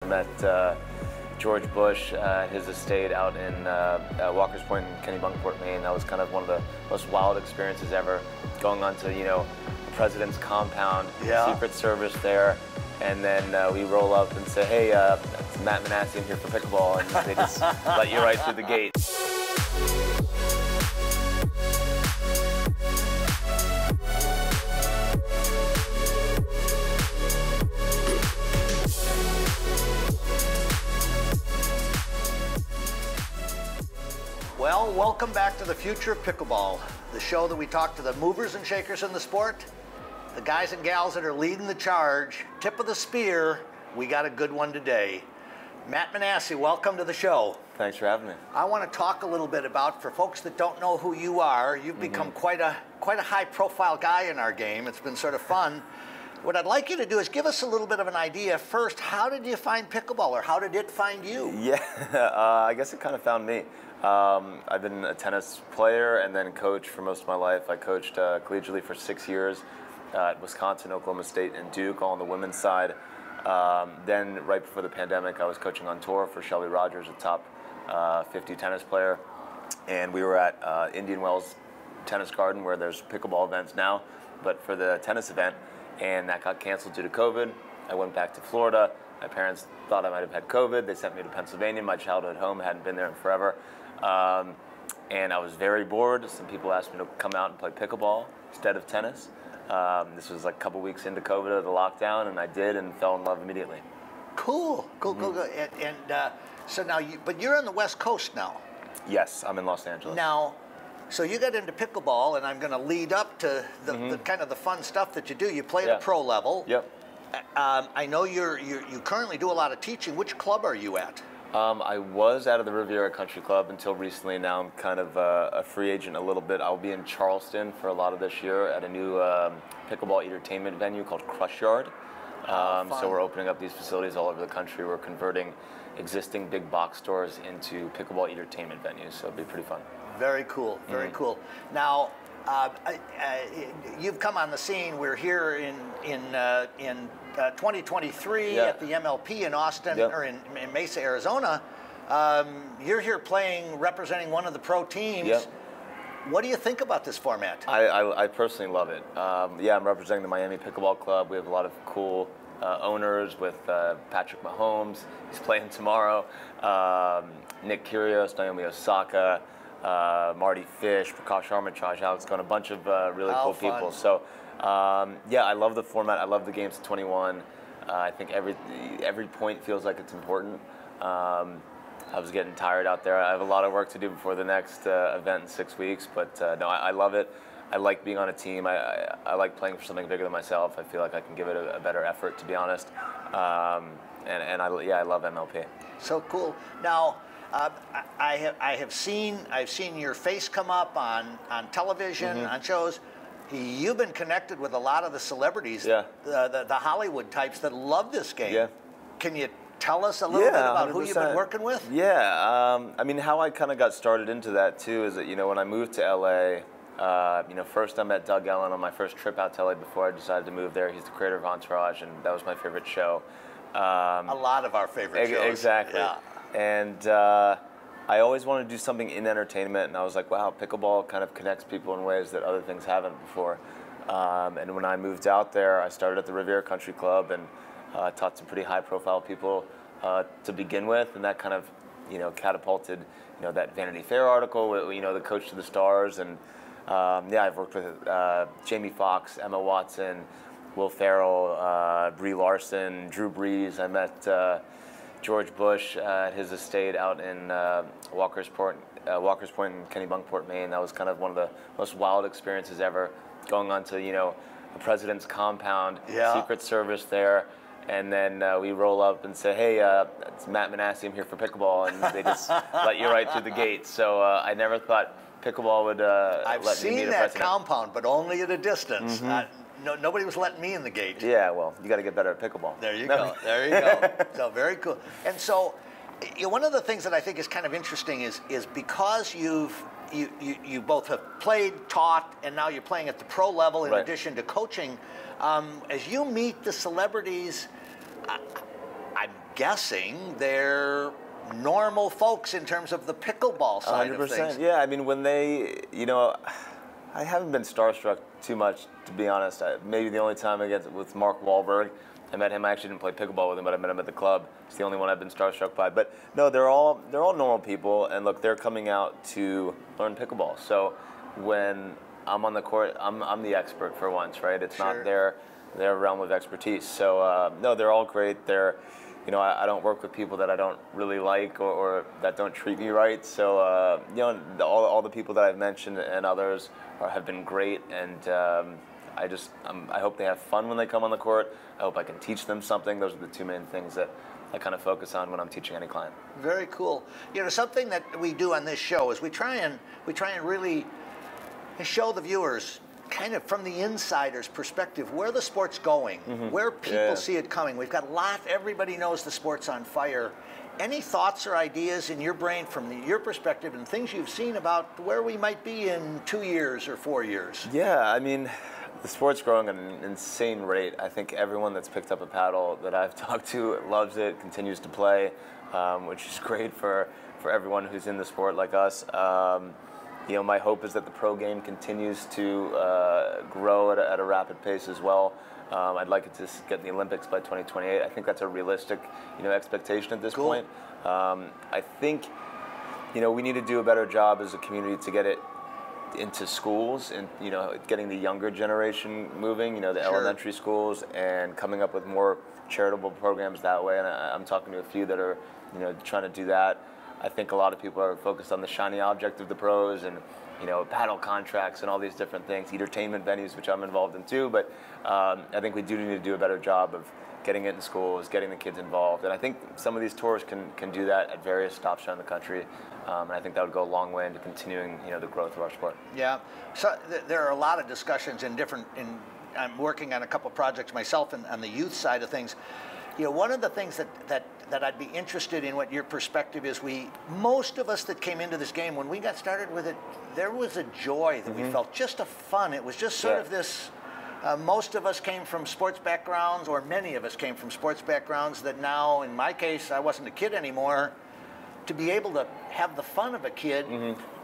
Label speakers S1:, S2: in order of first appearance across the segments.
S1: met George Bush at his estate out in Walker's Point in Kennebunkport, Maine. That was kind of one of the most wild experiences ever, going onto, the president's compound, Secret Service there, and then we roll up and say, hey, it's Matt Manasse in here for Pickleball, and they just let you right through the gate.
S2: Well, welcome back to the future of pickleball, the show that we talk to the movers and shakers in the sport, the guys and gals that are leading the charge, tip of the spear. We got a good one today. Matt Manasse, welcome to the show.
S1: Thanks for having me.
S2: I want to talk a little bit about, for folks that don't know who you are, you've become quite a high-profile guy in our game. It's been sort of fun. What I'd like you to do is give us a little bit of an idea. First, how did you find pickleball, or how did it find you?
S1: Yeah, I guess it kind of found me. I've been a tennis player and then coach for most of my life. I coached collegiately for 6 years at Wisconsin, Oklahoma State, and Duke, all on the women's side. Then right before the pandemic, I was coaching on tour for Shelby Rogers, a top 50 tennis player. And we were at Indian Wells Tennis Garden, where there's pickleball events now, but for the tennis event. And that got canceled due to COVID. I went back to Florida. My parents thought I might have had COVID. They sent me to Pennsylvania, my childhood home. I hadn't been there in forever. And I was very bored. Some people asked me to come out and play pickleball instead of tennis. This was like a couple weeks into COVID, the lockdown, and I did and fell in love immediately.
S2: Cool. And so now, but you're on the West Coast now.
S1: Yes, I'm in Los Angeles.
S2: Now, so you got into pickleball, and I'm going to lead up to the kind of the fun stuff that you do. You play at a pro level.
S1: Yep.
S2: I know you currently do a lot of teaching. Which club are you at?
S1: I was out of the Riviera Country Club until recently. Now I'm kind of a free agent a little bit. I'll be in Charleston for a lot of this year at a new pickleball entertainment venue called Crush Yard. So we're opening up these facilities all over the country. We're converting existing big box stores into pickleball entertainment venues. So it'll be pretty fun. Very cool.
S2: Very cool. Now, you've come on the scene. We're here in 2023 at the MLP in Austin, or in Mesa, Arizona. You're here representing one of the pro teams. What do you think about this format?
S1: I personally love it. I'm representing the Miami Pickleball Club. We have a lot of cool owners with Patrick Mahomes. He's playing tomorrow. Nick Kyrgios, Naomi Osaka, Marty Fish, Prakash Armitage, Alex Cohn, a bunch of really cool people. So, I love the format. I love the games to 21. I think every point feels like it's important. I was getting tired out there. I have a lot of work to do before the next event in 6 weeks, but no, I love it. I like being on a team. I like playing for something bigger than myself. I feel like I can give it a better effort, to be honest. I love MLP.
S2: So cool. Now, I've seen your face come up on television, on shows. You've been connected with a lot of the celebrities, the Hollywood types that love this game. Yeah. Can you tell us a little bit about 100%. Who you've been working with?
S1: Yeah, I mean, how I kind of got started into that too is that, when I moved to LA, first I met Doug Ellen on my first trip out to LA before I decided to move there. He's the creator of Entourage, and that was my favorite show.
S2: A lot of our favorite shows.
S1: Exactly. Yeah. And I always wanted to do something in entertainment, and I was like, wow, pickleball kind of connects people in ways that other things haven't before. And when I moved out there, I started at the Riviera Country Club and taught some pretty high-profile people to begin with, and that kind of, catapulted, that Vanity Fair article, the Coach to the Stars, and I've worked with Jamie Foxx, Emma Watson, Will Ferrell, Brie Larson, Drew Brees. I met George Bush at his estate out in Walker's Point in Kennebunkport, Maine. That was kind of one of the most wild experiences ever, going onto, a president's compound, Secret Service there. And then we roll up and say, hey, it's Matt Manasse, I'm here for Pickleball, and they just let you right through the gate. So I never thought pickleball would
S2: I've
S1: let me meet a president.
S2: I've seen that compound, but only at a distance. Nobody was letting me in the gate.
S1: Yeah, well, you got to get better at pickleball.
S2: There you go. There you go. So very cool. And so, one of the things that I think is kind of interesting is because you both have played, taught, and now you're playing at the pro level in addition to coaching. As you meet the celebrities, I'm guessing they're normal folks in terms of the pickleball side
S1: 100%,
S2: of things.
S1: yeah. I mean, when they, I haven't been starstruck too much, to be honest. Maybe the only time with Mark Wahlberg, I met him. I actually didn't play pickleball with him, but I met him at the club. It's the only one I've been starstruck by. But no, they're all normal people, and look, they're coming out to learn pickleball. So when I'm on the court, I'm the expert for once, right? It's not their realm of expertise. So no, they're all great. They're, I don't work with people that I don't really like or that don't treat me right. So all the people that I've mentioned and others have been great, and I hope they have fun when they come on the court. I hope I can teach them something. Those are the two main things that I kind of focus on when I'm teaching any client.
S2: Very cool. Something that we do on this show is we try and really show the viewers kind of from the insider's perspective where the sport's going, where people see it coming. We've got everybody knows the sport's on fire. Any thoughts or ideas in your brain from your perspective and things you've seen about where we might be in 2 years or 4 years?
S1: Yeah, I mean, the sport's growing at an insane rate. I think everyone that's picked up a paddle that I've talked to loves it, continues to play, which is great for everyone who's in the sport like us. My hope is that the pro game continues to grow at a rapid pace as well. I'd like it to get in the Olympics by 2028. I think that's a realistic, expectation at this point. I think, we need to do a better job as a community to get it into schools and, getting the younger generation moving, the elementary schools, and coming up with more charitable programs that way. And I'm talking to a few that are, trying to do that. I think a lot of people are focused on the shiny object of the pros and, paddle contracts and all these different things, entertainment venues, which I'm involved in too. But I think we do need to do a better job of getting it in schools, getting the kids involved. And I think some of these tours can do that at various stops around the country. And I think that would go a long way into continuing, the growth of our sport.
S2: Yeah. So there are a lot of discussions I'm working on a couple projects myself on the youth side of things. One of the things that I'd be interested in what your perspective is, most of us that came into this game, when we got started with it, there was a joy that we felt, just a fun. It was just sort of this, most of us came from sports backgrounds, or many of us came from sports backgrounds that now, in my case, I wasn't a kid anymore, to be able to have the fun of a kid.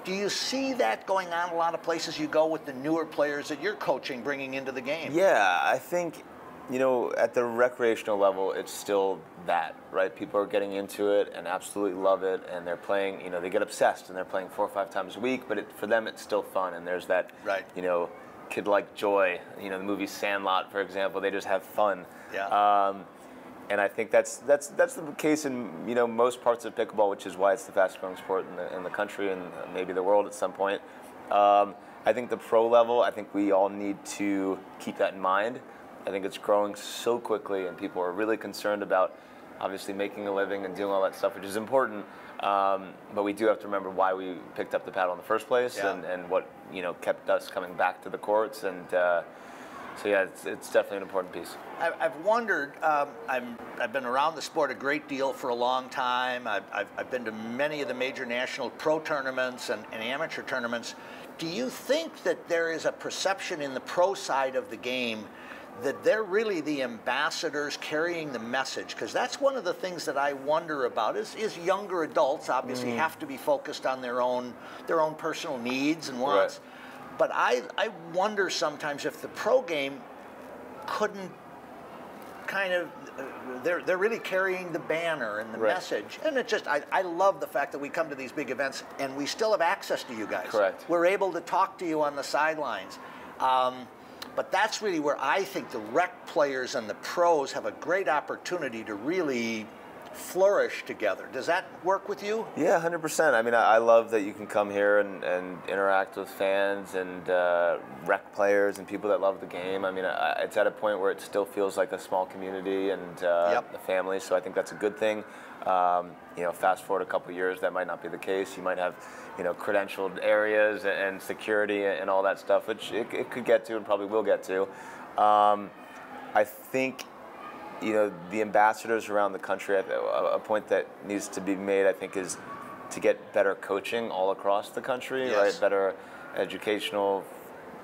S2: Do you see that going on a lot of places you go with the newer players that you're coaching, bringing into the game?
S1: Yeah, I think, at the recreational level, it's still that, right? People are getting into it and absolutely love it, and they're playing, they get obsessed, and they're playing 4 or 5 times a week, but for them, it's still fun, and there's that, kid-like joy. The movie Sandlot, for example, they just have fun.
S2: Yeah.
S1: And I think that's the case in most parts of pickleball, which is why it's the fastest-growing sport in the country and maybe the world at some point. I think the pro level, I think we all need to keep that in mind. I think it's growing so quickly, and people are really concerned about obviously making a living and doing all that stuff, which is important. But we do have to remember why we picked up the paddle in the first place, and what kept us coming back to the courts. And so yeah, it's definitely an important piece.
S2: I've wondered. I've been around the sport a great deal for a long time. I've been to many of the major national pro tournaments and amateur tournaments. Do you think that there is a perception in the pro side of the game that they're really the ambassadors carrying the message? Because that's one of the things that I wonder about is younger adults obviously have to be focused on their own personal needs and wants. Right. But I wonder sometimes if the pro game couldn't kind of, they're really carrying the banner and the message. And it just, I love the fact that we come to these big events and we still have access to you guys.
S1: Correct.
S2: We're able to talk to you on the sidelines. But that's really where I think the rec players and the pros have a great opportunity to really flourish together. Does that work with you?
S1: Yeah, 100%. I mean, I love that you can come here and interact with fans and rec players and people that love the game. I mean, it's at a point where it still feels like a small community and a family, so I think that's a good thing. Fast forward a couple years, that might not be the case. You might have, credentialed areas and security and all that stuff, which it could get to and probably will get to. I think, the ambassadors around the country, a point that needs to be made, I think, is to get better coaching all across the country,
S2: yes.
S1: right? Better educational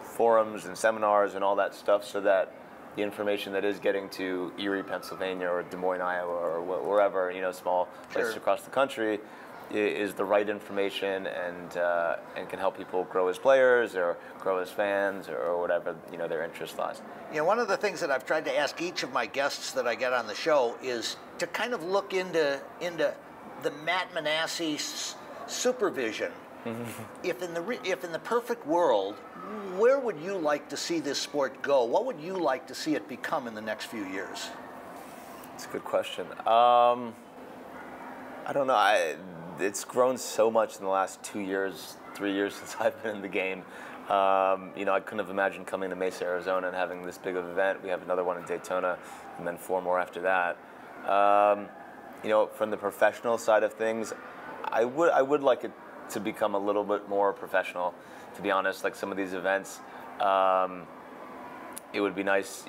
S1: forums and seminars and all that stuff, so that the information that is getting to Erie, Pennsylvania, or Des Moines, Iowa, or wherever, small places across the country, is the right information and can help people grow as players or grow as fans or whatever their interest lies.
S2: One of the things that I've tried to ask each of my guests that I get on the show is to kind of look into the Matt Manasse supervision. If in the perfect world, where would you like to see this sport go? What would you like to see it become in the next few years?
S1: That's a good question. I don't know. It's grown so much in the last 2 years, 3 years since I've been in the game. I couldn't have imagined coming to Mesa, Arizona, and having this big of an event. We have another one in Daytona, and then 4 more after that. From the professional side of things, I would like it to become a little bit more professional, to be honest. Like some of these events, it would be nice,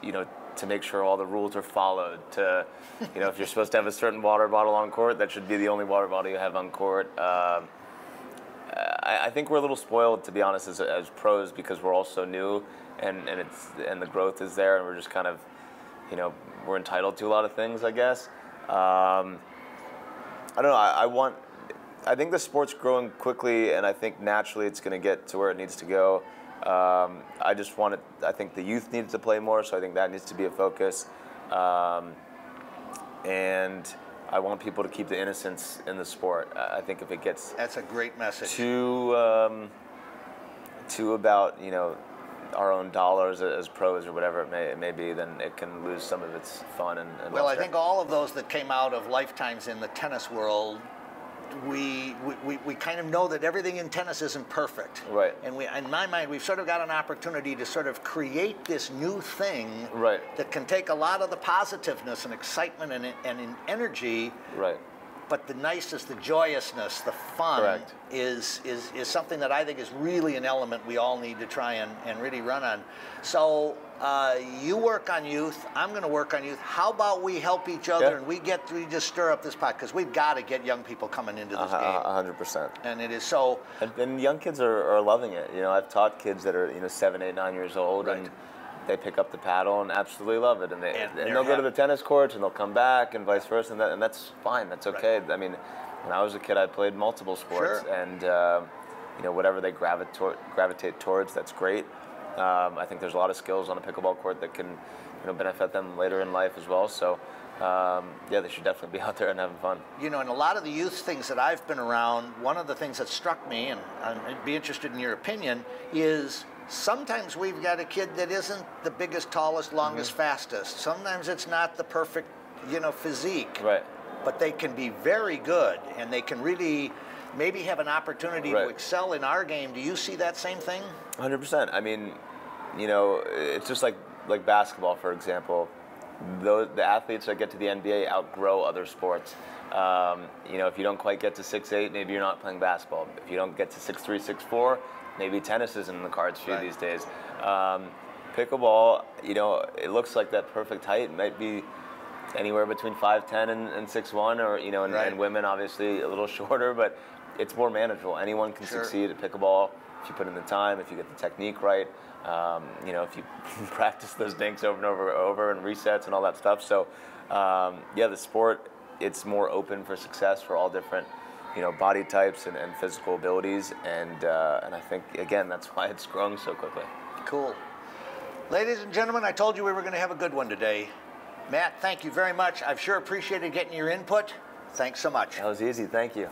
S1: to make sure all the rules are followed. To, if you're supposed to have a certain water bottle on court, that should be the only water bottle you have on court. I think we're a little spoiled, to be honest, as pros, because we're all so new, and the growth is there, and we're just kind of, we're entitled to a lot of things, I guess. I don't know. I think the sport's growing quickly, and I think naturally it's going to get to where it needs to go. I think the youth needs to play more, so I think that needs to be a focus. And I want people to keep the innocence in the sport. I think if it gets
S2: that's a great message.
S1: Too about our own dollars as pros or whatever it may be, then it can lose some of its fun and
S2: well, I think all of those that came out of lifetimes in the tennis world, we kind of know that everything in tennis isn't perfect.
S1: Right.
S2: And in my mind, we've sort of got an opportunity to sort of create this new thing that can take a lot of the positiveness and excitement and energy.
S1: Right.
S2: But the niceness, the joyousness, the fun is something that I think is really an element we all need to try and really run on. So you work on youth, I'm going to work on youth. How about we help each other and we just stir up this pot, because we've got to get young people coming into this game.
S1: 100%.
S2: And it is so.
S1: And young kids are loving it. I've taught kids that are 7, 8, 9 years old, and they pick up the paddle and absolutely love it, and they'll go to the tennis courts and they'll come back and vice versa, and that's fine. That's okay. I mean, when I was a kid, I played multiple sports, and whatever they gravitate towards, that's great. I think there's a lot of skills on a pickleball court that can benefit them later in life as well. So they should definitely be out there and having fun.
S2: In a lot of the youth things that I've been around, one of the things that struck me, and I'd be interested in your opinion, is sometimes we've got a kid that isn't the biggest, tallest, longest, fastest. Sometimes it's not the perfect, physique.
S1: Right.
S2: But they can be very good, and they can really maybe have an opportunity to excel in our game. Do you see that same thing? 100%.
S1: I mean, it's just like basketball, for example. The athletes that get to the NBA outgrow other sports. If you don't quite get to 6'8", maybe you're not playing basketball. If you don't get to 6'3", 6'4", maybe tennis isn't in the cards for you these days. Pickleball, it looks like that perfect height might be anywhere between 5'10" and 6'1", or and women obviously a little shorter, but it's more manageable. Anyone can succeed at pickleball if you put in the time, if you get the technique right. If you practice those dinks over and over and resets and all that stuff. So, the sport, it's more open for success for all different, body types and physical abilities. And I think, again, that's why it's growing so quickly.
S2: Cool. Ladies and gentlemen, I told you we were going to have a good one today. Matt, thank you very much. I've sure appreciated getting your input. Thanks so much.
S1: That was easy. Thank you.